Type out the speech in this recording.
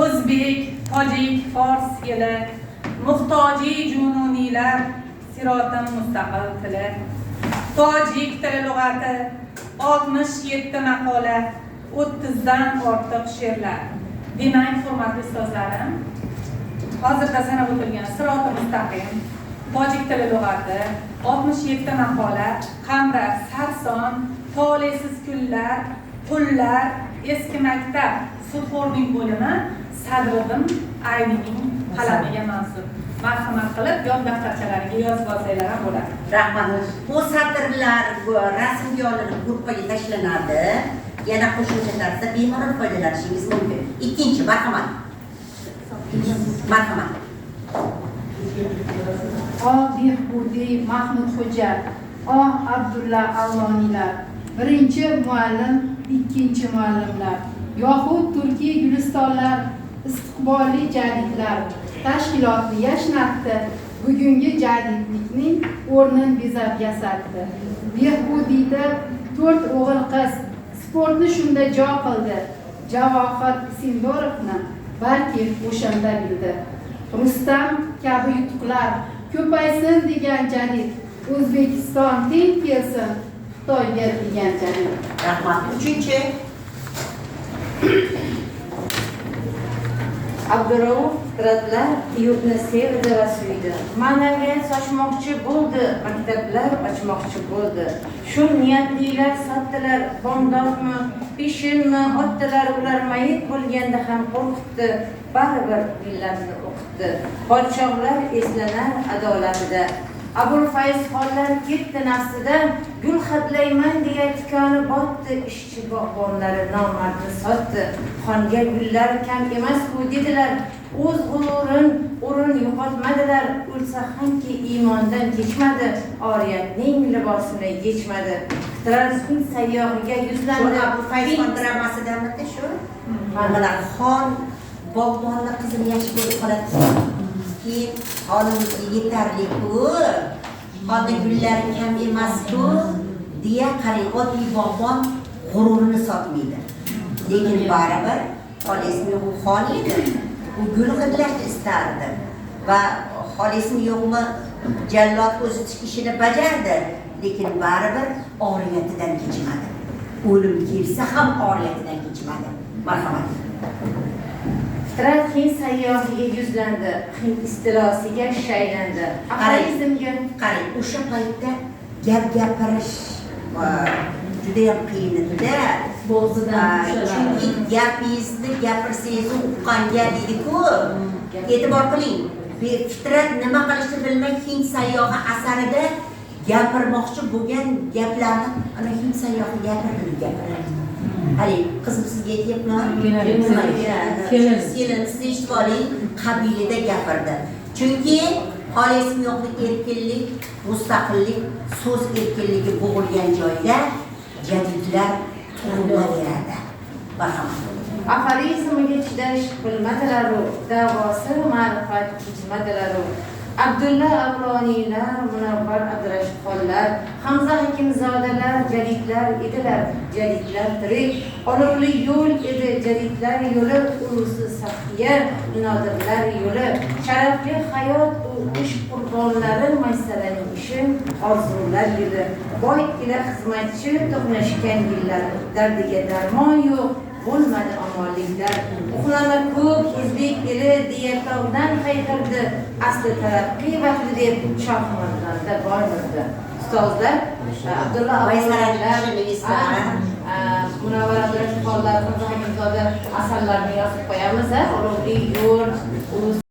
o'zbek, tojik, fors eli, muhtoji jununiylar, sirotim mustaqil tili, tojik tili lug'ati, 67 maqola, 30dan ortiq she'rlar. Demak, hurmatli ustozlarim, hozirda sanab o'tilgan siroti mustaqim, tojik tili lug'ati, 67 maqola hamda sarson, tolesiz kunlar, qullar, eski maktab sudxo'rning bo'limi Sadriddin Aynining qalamiga mansub. Marhamat qilib yod daftarchalariga yozib olsanglar ham bo'ladi. Rahmat. Bu satrlar rasmga olinib gruppaga tashlanadi. Yana qo'shimcha tarzda bemalol foydalanishingiz mumkin. Ikkinchi, marhamat. Marhamat. Behbudiy Mahmudxo'ja, Abdulla Avloniylar, birinchi muallim, ikkinchi muallimlar, yoxud turkiy gulistonlar, istiqbolli jadidlar tashkilotni yashnatdi, bugungi jadidlikning o'rnin bezab yasatdi. Behbudiyda 4 o'g'il qiz sportni shunda jo qildi. Javohir Sindorovni balki o'shanda bildi. Rustam kabi yutuqlar ko'paysin degan jadid, O'zbekiston teng kelsin Xitoyga degan jadid. Rahmat. Uchinchi. Abdurauf Firatlar yurtni sevdi va suydi. Ma'naviyat sochmoqchi bo'ldi, maktablar ochmoqchi bo'ldi. Shu niyatlilar sotdilar, bomdodmi, peshinmi otdilar, ular mayit bo'lganda ham qo'rqitdi, baribir millatni o'qitdi. Podshohlar eslanar adolatida, Abul Fayz xonlar ketdi nafsida, gul xatlayman degan tikoni botdi, ishchi bog'bonlari nomardni sotdi. Xonga gullar kam emas-ku dedilar, o'z g'ururin o'rin yo'qotmadilar, o'lsa hamki iymondan kechmadi, oriyatning libosini yechmadi. Transport sayyohiga yuzlandi. Abul Fayz xon dramasidanmi shu? Mana xon bog'bonni qizini yaxshi ko'rib qoladi. Keyin xolimizga yetarli-ku, xonda gullar kam emas-ku deya qarang, oddiy bog'bon g'ururini sotmaydi. Lekin baribir xolisini u xon edi. U gul hidlashni istardi va xolisini yo'qmi jallod o'zi ishini bajardi, lekin baribir oriyatidan kechmadi. O'lim kelsa ham oriyatidan kechmadi. Marhamat. Fitrat Hind sayyohiga yuzlandi, Hind istilosiga shaylandi. Aforizmga qarang, o'sha paytda gap gapirish juda ham qiyin edi-da. Chunki gapingizni gapirsangiz uqqanga deydi-ku. E'tibor qiling. Fitrat nima qilishni bilmay Hind sayyohi asarida gapirmoqchi bo'lgan gaplarni ana Hind sayyohi gapirdi. Hali qizim sizga aytyapman. Kelin sizni eshitib oling, qabilida gapirdi. Chunki xolismi yo'qlik, erkinlik, mustaqillik, so'z erkinligi bo'g'ilgan joyda jadidlar tug'ilaveradi. Marhamat. aforizmiga chidash bilmadilar, da'vosi ma'rifat kechmadilar. Abdulla Avloniylar, Munavvar Abdurashidxonlar, Hamza Hakimzodalar jadidlar edilar, jadidlar tirik, olovli yo'l edi jadidlar yo'li, ulusi safiya nodirlar yo'li, sharafli hayot u ish qurbonlari, maysaraning ishi orzular yili, boy ila xizmatchi to'qnashgan yillar, dardiga darmon yo'q, bo'lmadi omonliklar. Uxlama ko'p o'zbek eli deya tog'dan hayqirdi, asli taraqqiy vaqti deb Shohmardonda bormirdi. Ustozlar Abdulla Avloniylar, Munavvar Abdurashidxonlar, Hamza Hakimzoda asarlarini yozib qo'yamiz. Olovli yo'l